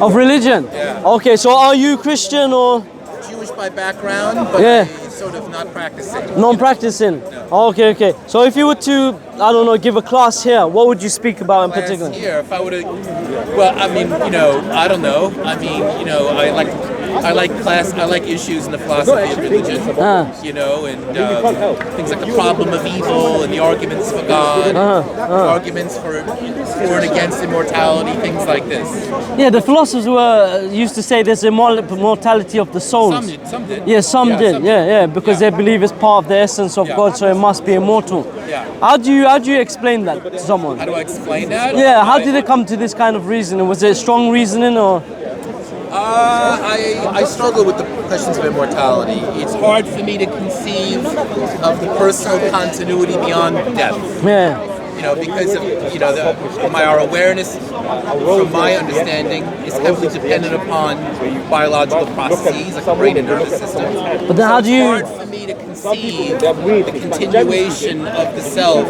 Of religion? Yeah. Okay, so are you Christian or? Jewish by background, but Yeah. sort of not practicing. Non-practicing? Okay, okay. So if you were to, I don't know, give a class here, what would you speak about in particular? Here, if I were to, well, I mean, I don't know. I mean, I like issues in the philosophy of religion, and things like the problem of evil and the arguments for God, arguments for and against immortality, things like this. Yeah, the philosophers used to say there's a mortality of the souls. Some did. Yeah, some did. Because they believe it's part of the essence of God, so it must be immortal. Yeah. How do you explain that to someone? How do I explain that? Yeah, how did they come to this kind of reasoning? Was it strong reasoning or? I struggle with the questions of immortality. It's hard for me to conceive of the personal continuity beyond death. Yeah. Because of our awareness, from my understanding, is heavily dependent upon biological processes like the brain and nervous system. But then how do you? It's hard for me to conceive the continuation of the self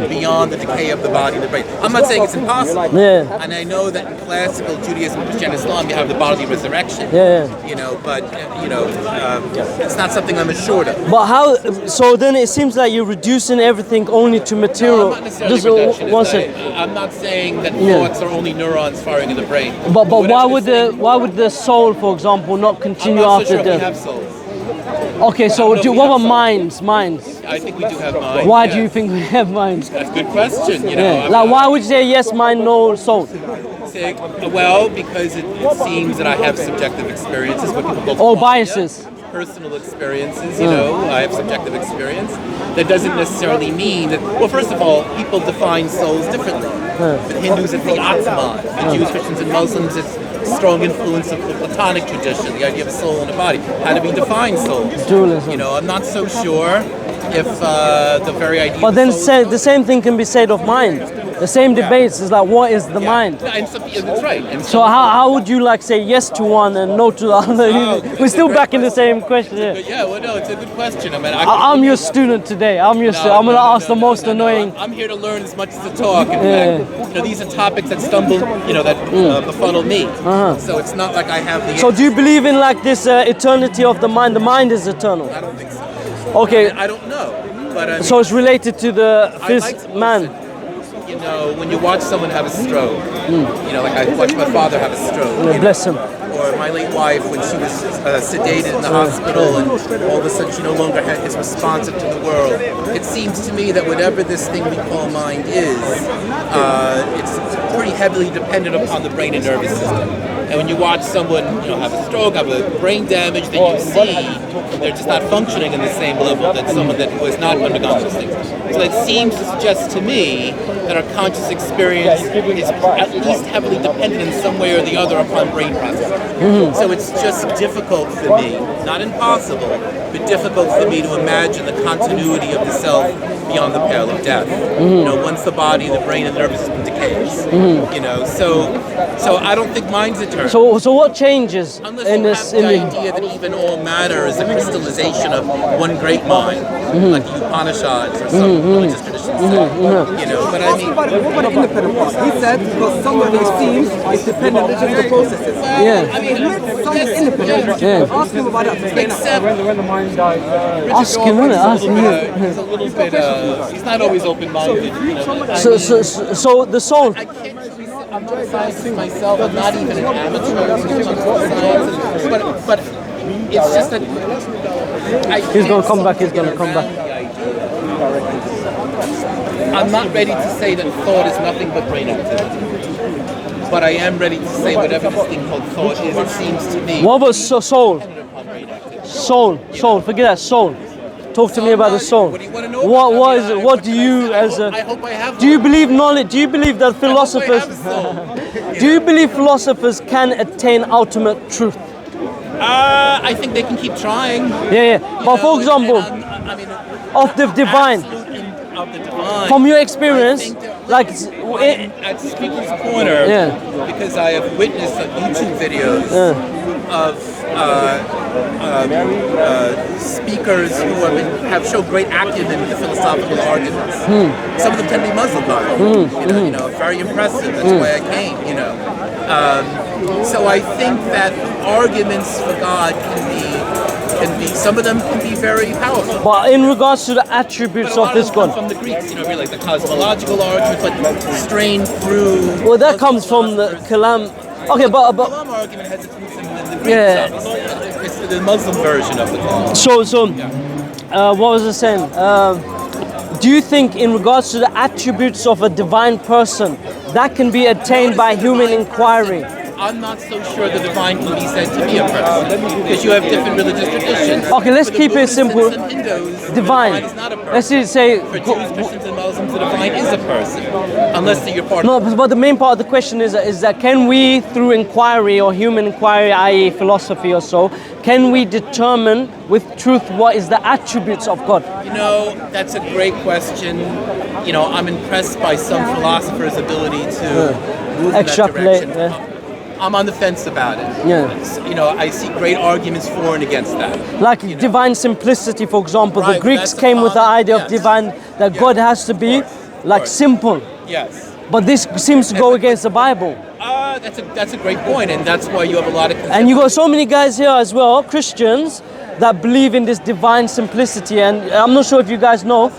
beyond the decay of the body and the brain. I'm not saying it's impossible. Yeah. And I know that in classical Judaism, Christianity, Islam, you have the bodily resurrection. Yeah. But it's not something I'm assured of. But how? So then it seems like you're reducing everything only to material. No, I'm not necessarily reductionist. I'm not saying that thoughts are only neurons firing in the brain. But why would the soul, for example, not continue I'm not after so sure death? we have souls. Okay, so what about minds? I think we do have minds. Why do you think we have minds? That's a good question. Why would you say yes, mind, no soul? Well, because it seems that I have subjective experiences. What people Or biases. Personal experiences, I have subjective experience. That doesn't necessarily mean that, well, first of all, people define souls differently. For the Hindus, it's the Atman. For Jews, Christians, and Muslims, it's strong influence of the Platonic tradition, the idea of a soul and a body. How do we define souls? Dualism. I'm not so sure if the very idea. But then the same thing can be said of mind. The same debates is like, what is the mind? That's right. And so how would you say yes to one and no to the other? We're still back in the same question. Yeah, well, no, it's a good question. I mean, I'm your student today. I'm going to ask the most annoying. I'm here to learn as much as to talk. And these are topics that stumble, that befuddle me. So it's not like I have the. So do you believe in this eternity of the mind? The mind is eternal. I don't think so. Okay. I don't know, but so it's related to the man. When you watch someone have a stroke, like I watched my father have a stroke. Bless him. Or my late wife when she was sedated in the hospital and all of a sudden she no longer is responsive to the world. It seems to me that whatever this thing we call mind is, it's pretty heavily dependent upon the brain and nervous system. And when you watch someone, have a stroke, have a brain damage, then you see they're just not functioning in the same level that someone that was not undergone those things. So it seems to suggest to me that our conscious experience is at least heavily dependent in some way or the other upon brain processing. So it's just difficult for me, not impossible, but difficult for me to imagine the continuity of the self beyond the pale of death. Once the body, the brain, and the nervous system decays. So I don't think mind's eternal. So what changes in this? The idea that even all matter is a crystallization of one great mind, like the Upanishads or some religious traditions say. But I mean, what about an independent process? He said because somebody seems is dependent on just the processes. I mean, something independent. Ask him about that. Except when the mind dies. Ask him, ask him. He's a little bit. He's not always open-minded. So the soul. I'm not a scientist myself. I'm not even an amateur in science. But it's just that he's going to come back. He's going to come back. I'm not ready to say that thought is nothing but brain activity. But I am ready to say whatever this thing called thought is. It seems to me. What about soul? Soul. Forget that soul. Talk to me about the soul. What do you want to know? What is it? What do you as a? I hope I have. Do you believe knowledge? Do you believe that philosophers? Do you believe philosophers can attain ultimate truth? I think they can keep trying. Yeah. But for example, of the divine. From your experience, at Speaker's Corner, because I have witnessed some YouTube videos of speakers who have shown great acumen in the philosophical arguments. Some of them tend to be Muslim, very impressive. That's why I came. So I think that arguments for God can be some of them can be very powerful. But in regards to the attributes But a lot of this of them God, come from the Greeks, really, like the cosmological argument, but strained through. well, that comes from the Kalam. Okay, The but Kalam argument has its roots in the Greeks. Yeah. Obviously. It's the Muslim version of the Kalam. what was I saying? Do you think, in regards to the attributes of a divine person, that can be attained by human inquiry? I'm not so sure the divine can be said to be a person because you have different religious traditions. Okay, let's For the keep it Buddhists simple. and Hindus, the Divine. is not a person. Let's say For Jews, Christians, and Muslims, the divine is a person, unless that you're part no, of. but the main part of the question is that can we, through inquiry or human inquiry, i.e. philosophy or so, can we determine with truth what is the attributes of God? You know, that's a great question. You know, I'm impressed by some philosophers' ability to move Extrapolate, in that direction. yeah. I'm on the fence about it. Yeah. You know, I see great arguments for and against that. Like divine simplicity, for example. Right, The Greeks that's a came with the common- idea of yes. divine, that God has to be like simple. Yes. But this seems to go against the Bible. That's a great point, and that's why you have a lot of. And you got so many guys here as well, Christians, that believe in this divine simplicity. And I'm not sure if you guys know,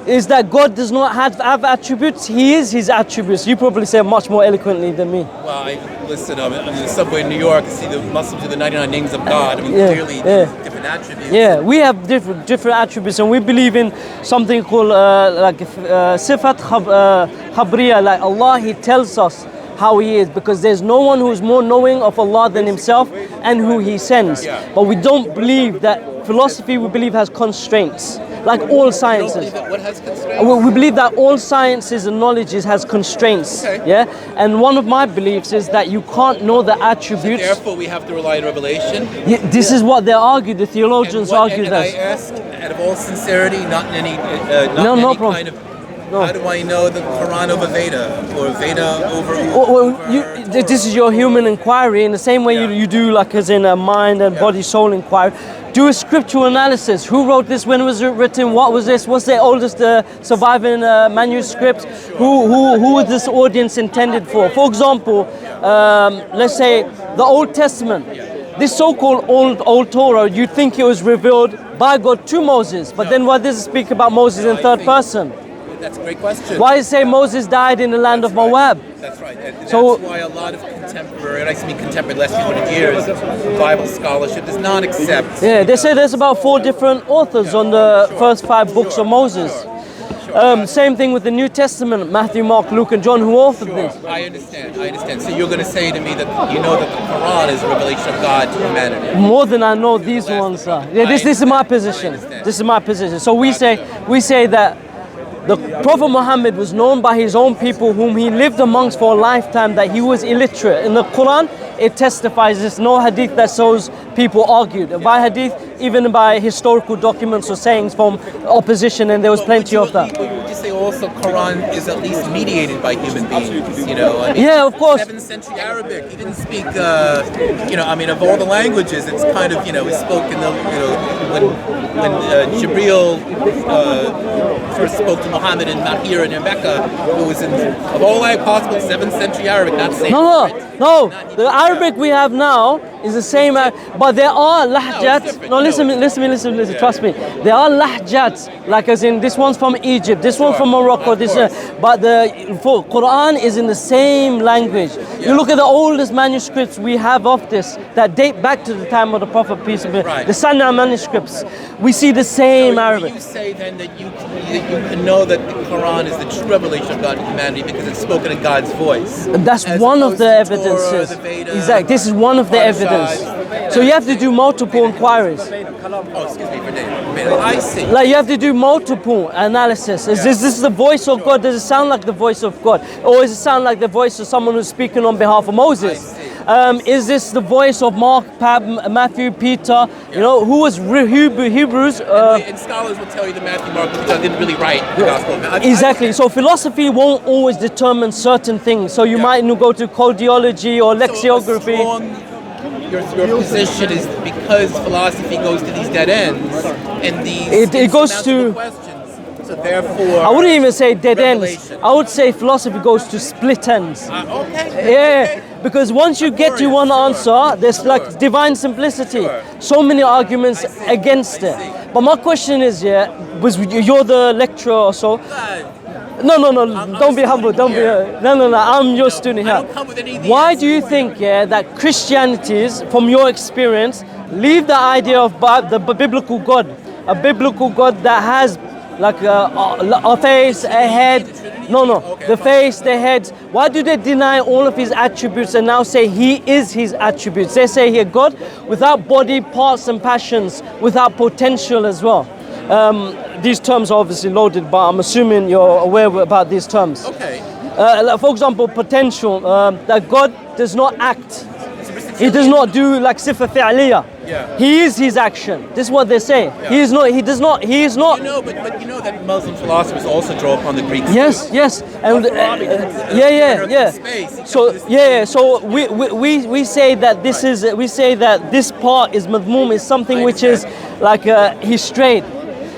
is that God does not have attributes. He is his attributes. You probably say it much more eloquently than me. Well, listen, I'm in the subway in New York, I see the Muslims do the 99 names of God. I mean, Yeah, clearly yeah. different attributes. Yeah, we have different attributes, and we believe in something called sifat khabriya, like Allah, he tells us how he is, because there's no one who's more knowing of Allah than himself and who he sends. But we don't believe that philosophy, we believe, has constraints, like all You don't sciences. believe that what has constraints? We believe that all sciences and knowledges has constraints. Okay. Yeah, and one of my beliefs is that you can't know the attributes. Therefore, we have to rely on revelation. Yeah, this is what they argue. The theologians argue and I that. ask, out of all sincerity, not in any, No, no any problem. kind of. How do I know the Quran over Veda or Veda over? This is your human inquiry in the same way you do, like as in a mind and body soul inquiry. Do a scriptural analysis. Who wrote this? When was it written? What was this? What's the oldest surviving manuscript? Who was this audience intended for? For example, let's say the Old Testament. This so-called old Torah, you think it was revealed by God to Moses, but then why does it speak about Moses in third person? That's a great question. Why does it say Moses died in the land of Moab? That's right. And So- that's why a lot of contemporary, and I mean contemporary, the last few hundred years, Bible scholarship does not accept. Yeah, they say there's about 4 different authors on the first 5 books of Moses. Same thing with the New Testament, Matthew, Mark, Luke, and John, who authored this. I understand. So you're going to say to me that you know that the Quran is a revelation of God to humanity. More than I know these ones are. Yeah, this is my position. This is my position. So we say that the Prophet Muhammad was known by his own people whom he lived amongst for a lifetime that he was illiterate. In the Quran, it testifies there's no hadith that shows people argued. By hadith, even by historical documents or sayings from opposition, and there was plenty of that. Would you say also Quran is at least mediated by human beings? You know, I mean, Yeah, of course. 7th century Arabic. He didn't speak. You know, I mean, of all the languages, it's kind of it's spoken. When Jibril first spoke to Muhammad in Mahir and in Mecca, it was of all possible 7th century Arabic, not saying. No. The Arabic we have now is the same, but there are lahjats. different. No, listen. Trust me. There are lahjats, like as in this one's from Egypt, this one's from Morocco, this. But the Quran is in the same language. You look at the oldest manuscripts we have of this that date back to the time of the Prophet, peace be upon him. Right. The Sunnah manuscripts. We see the same Arabic. You say then that you can know that the Quran is the true revelation of God to humanity because it's spoken in God's voice. And that's As one of opposed the to evidences. Torah, the Veda, Exactly. This is one of the evidence. So you have to do multiple inquiries. Oh, excuse me for Veda. I see. Like you have to do multiple analysis. Is this the voice of God? Does it sound like the voice of God? Or does it sound like the voice of someone who's speaking on behalf of Moses? Is this the voice of Mark, Matthew, Peter? You know, who was Hebrews? And scholars will tell you that Matthew, Mark, and John didn't really write the Gospel of Matthew. Exactly. So philosophy won't always determine certain things. So you might go to codiology or lexicography. Your position is because philosophy goes to these dead ends and these It goes to- questions. So therefore, I wouldn't even say dead ends. revelation. I would say philosophy goes to split ends. Okay. Yeah, because once you get to one Sure. answer, there's like divine simplicity. Sure. So many arguments against it. But my question is, you're the lecturer or so. No, don't be humble. Don't be. No. I'm your student I here. don't come with any of the Why do you think, that Christianities, from your experience, leave the idea of the biblical God, a biblical God that has like a face, a head? No, the face, the head. Why do they deny all of his attributes and now say he is his attributes? They say here God without body, parts and passions, without potential as well. These terms are obviously loaded, but I'm assuming you're aware about these terms. Okay. Like for example, potential, that God does not act. He does not do like sifa fi'liya. Yeah. He is his action. This is what they say. Yeah. He is not, he does not, he is not. You know, but you know that Muslim philosophers also draw upon the Greek. Yes. And yeah. So we say that this is, we say that this part is madmum, is something which is like he's straight.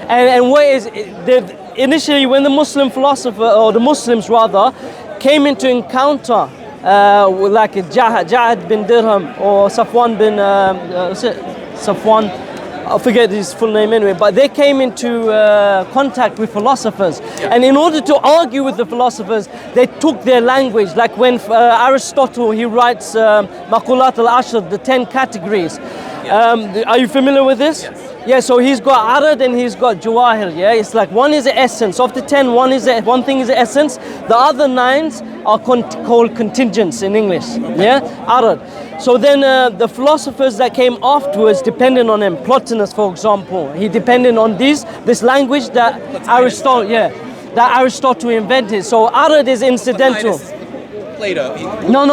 And what is, initially when the Muslim philosopher, or the Muslims rather, came into encounter with like Ja'ad bin Dirham or Safwan bin, Safwan, I forget his full name anyway, but they came into contact with philosophers. And in order to argue with the philosophers, they took their language. Like when Aristotle, he writes Maqulat al-Ashr, the 10 categories. Are you familiar with this? Yes. Yeah, so he's got arad and he's got jawahir. Yeah, it's like one is the essence of the 10. One thing is the essence. The other 9s are called contingents in English. Yeah, arad. So then the philosophers that came afterwards depended on him. Plotinus, for example, he depended on this language that Aristotle invented. So arad is incidental. Plato. No.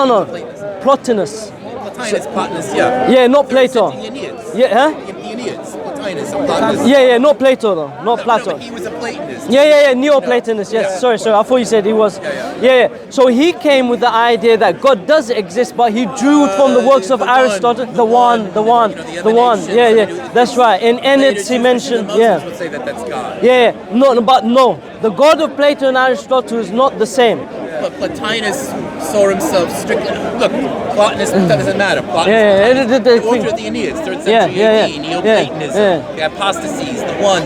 Plotinus. Plotinus, yeah. Yeah, not Plato. The Aeneas. Yeah, huh? The Aeneas. Plotinus. Plotinus. Yeah, not Plato though, not Plato. No, but he was a Platonist. Yeah, Neoplatonist. Yes, sorry. I thought you said he was. Yeah. So he came with the idea that God does exist, but he drew it from the works of Aristotle. The one. Yeah. That's right. In Enid, he mentioned. Muslims would say that that's God. Yeah. No. The God of Plato and Aristotle is not the same. But Plotinus saw himself strictly. Look, Plotinus, that doesn't matter. Plotinus, the author of the Aeneas, 3rd century AD, Neoplatonism, the apostasies, the one.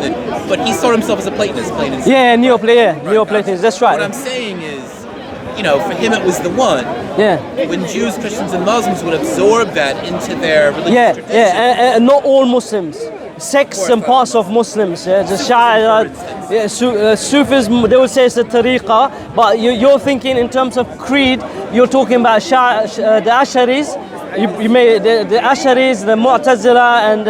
But he saw himself as a Platonist. Yeah, Neoplatonist. That's right. What I'm saying is, for him it was the one. Yeah. When Jews, Christians, and Muslims would absorb that into their religious tradition. And not all Muslims. Sects and parts of Muslims, the Shia, Sufism, they would say it's a tariqah, but you're thinking in terms of creed, you're talking about the Asharis, the Asharis, the Mu'tazila, and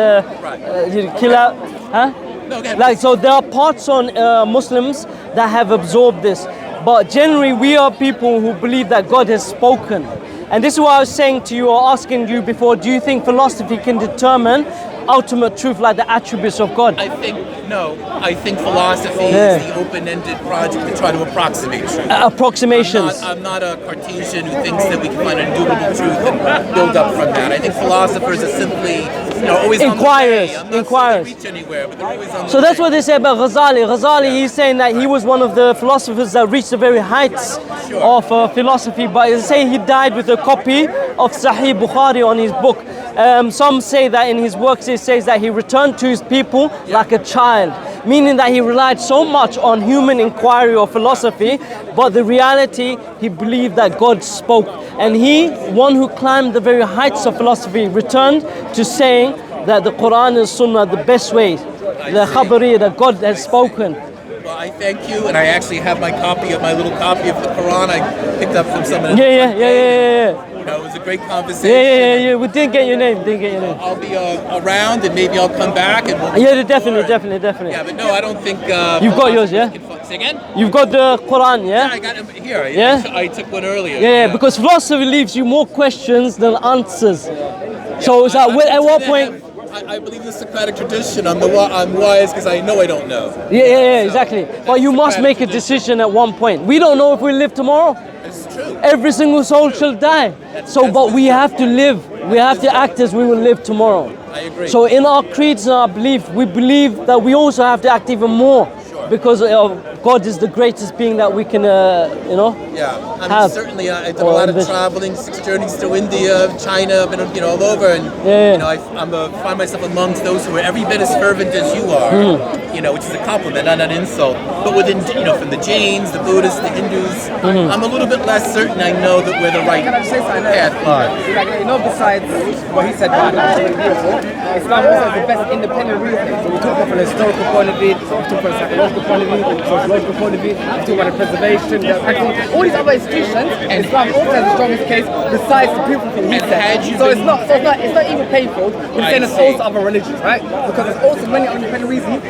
Kila, huh? No, go ahead. Like, so there are parts on Muslims that have absorbed this, but generally we are people who believe that God has spoken. And this is what I was saying to you or asking you before, do you think philosophy can determine ultimate truth like the attributes of God? I think philosophy is the open-ended project to try to approximate truth. Approximations. I'm not a Cartesian who thinks that we can find an indubitable truth and build up from that. I think philosophers are simply always inquirers. on the way. I'm not saying they reach anywhere, but they're always on the So way. that's what they say about Ghazali. Ghazali, he's saying that he was one of the philosophers that reached the very heights of philosophy, but they say he died with a copy of Sahih Bukhari on his book. Some say that in his works it says that he returned to his people like a child, meaning that he relied so much on human inquiry or philosophy, but the reality, he believed that God spoke. And he, one who climbed the very heights of philosophy, returned to saying that the Quran and Sunnah are the best way, the khabari, that God has spoken. Well, I thank you, and I actually have my little copy of the Quran I picked up from someone. Yeah. It was a great conversation. Yeah. We didn't get your name. I'll be around, and maybe I'll come back and we'll. Yeah, definitely. Yeah, but no, I don't think. You've got yours, yeah? Say again? You've got the Quran, yeah? Yeah, I got it here. Yeah? I took one earlier. Yeah, because philosophy leaves you more questions than answers. So it's like, at what point? I believe the Socratic tradition. I'm wise because I know I don't know. Yeah, exactly. But you must make a decision at one point. We don't know if we live tomorrow. It's true. Every single soul shall die. But we have to live. We have to act as we will live tomorrow. I agree. So in our creeds and our belief, we believe that we also have to act even more. because God is the greatest being that we can, you know. Yeah, I mean, have. certainly I did a lot of traveling, 6 journeys to India, China, I've been, you know, all over, and Yeah. you know, I find myself amongst those who are every bit as fervent as you are, you know, which is a compliment, not an insult. But within, you know, from the Jains, the Buddhists, the Hindus, I'm a little bit less certain I know that we're the right Can I say something? path. Like, you know, besides what he said about Islam also has the best independent reasoning. So we talk from a historical point of view, we talk from a psychological point of view, sociological point of view, we talk about the preservation, all these other institutions, and Islam also has the strongest case besides the people thing he said. So it's not even painful in saying it's also other religions, right? Because there's also many independent reasons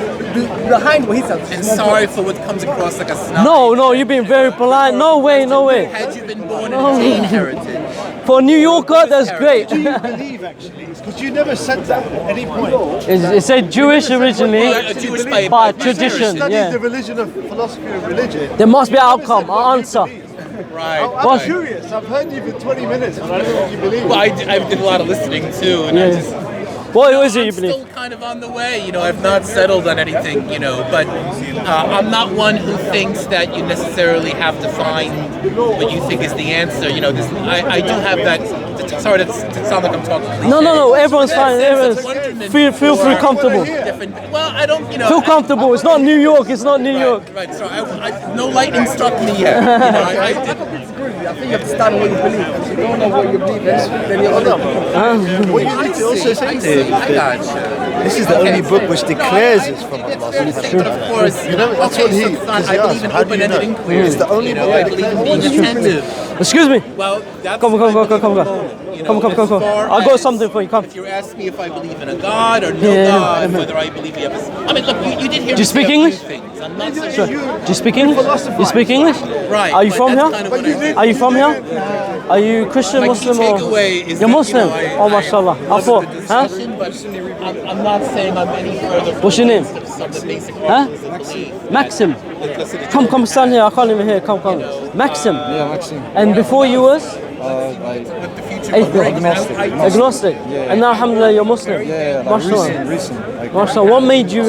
behind what he said. And sorry for what comes across like a snub. No, you've been very polite. No way. Had you been born in a Jain heritage, For a New Yorker, that's great. Do you believe actually? Because you never said that at any point. It said Jewish originally, Jewish by tradition. Studied Yeah. the religion of philosophy of religion. There must be an outcome, an answer. right? I'm curious. I've heard you for 20 minutes, and I don't know what you believe. Well, I did a lot of listening too, and I Yeah. just. What is it I'm you believe? still kind of on the way, you know. I've not settled on anything, you know. But I'm not one who thinks that you necessarily have to find what you think is the answer. You know, I do have that. Sorry to sound like I'm talking. No. Everyone's fine. Everyone's feel free comfortable. Well, I don't, you know. Feel comfortable. It's not New York. It's not New York. Right. So no lightning struck me yet. You know, I did. I think you have to stand what you believe. If you don't know what you believe in, then you're on What you need to also say to him I is got that you. this is the only book which declares it's from Allah. But of course, You know, that's what he. I believe in How do you know? open-ended inquiry. It's the only You know, book I that believe in declares. being attentive. Excuse me. Well, that's Come. what I believe Come. in, you know, Come. as far I got as something for you. Come. If you're asking me if I believe in a God or no Yeah. God, whether I believe we have a... I mean, look, you did hear Do you me speak say a few English? things. I'm not saying... Sure. Do you speak English? You speak English? Right. Are you but from that's here? kind of what I think. Are you from here? Are you Christian, My Muslim, key or takeaway is you're that, Muslim? You know, Oh, mashallah. I love thought, the huh? discussion, but I'm not saying I'm any further. What's your name? From some of the basic Huh? principles of belief. Maxim. Because of the Come, stand here. I can't even hear. Come. Maxim. Yeah, Maxim. And before you was Like, what the future Atheist. will bring. Agnostic. And now, alhamdulillah, you're Muslim. yeah, like Mashallah. recent. Like, Mashallah. What made you